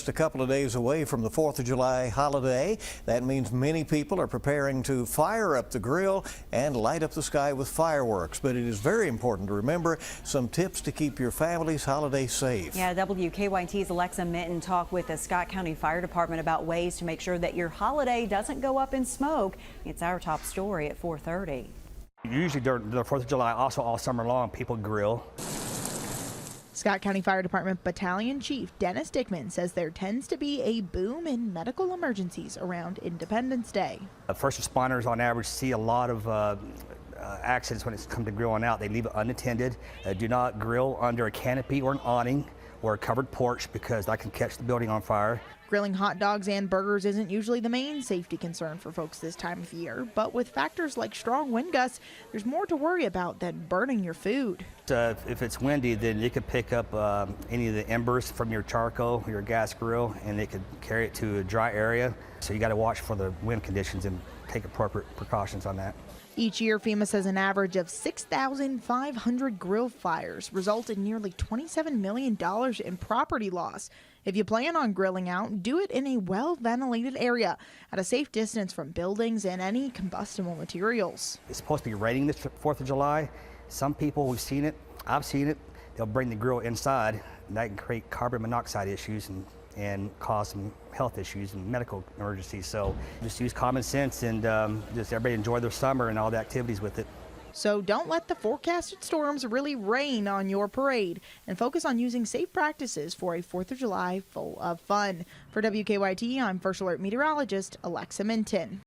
just a couple of days away from the 4th of July holiday. That means many people are preparing to fire up the grill and light up the sky with fireworks. But it is very important to remember some tips to keep your family's holiday safe. Yeah, WKYT's Alexa Minton talked with the Scott County Fire Department about ways to make sure that your holiday doesn't go up in smoke. It's our top story at 4:30. Usually during the 4th of July, also all summer long, people grill. Scott County Fire Department Battalion Chief Dennis Dickman says there tends to be a boom in medical emergencies around Independence Day. First responders on average see a lot of accidents when it's come to grilling out. They leave it unattended. Do not grill under a canopy or an awning or a covered porch because that can catch the building on fire. Grilling hot dogs and burgers isn't usually the main safety concern for folks this time of year, but with factors like strong wind gusts, there's more to worry about than burning your food. If it's windy, then you could pick up any of the embers from your charcoal, your gas grill, and it could carry it to a dry area. So you got to watch for the wind conditions and take appropriate precautions on that. Each year, FEMA says an average of 6,500 grill fires result in nearly $27 million in property loss. If you plan on grilling out, do it in a well-ventilated area at a safe distance from buildings and any combustible materials. It's supposed to be raining this 4th of July. Some people, we've seen it, I've seen it, they'll bring the grill inside, and that can create carbon monoxide issues and cause some health issues and medical emergencies. So just use common sense and just everybody enjoy their summer and all the activities with it. So don't let the forecasted storms really rain on your parade and focus on using safe practices for a 4th of July full of fun. For WKYT, I'm First Alert meteorologist Alexa Minton.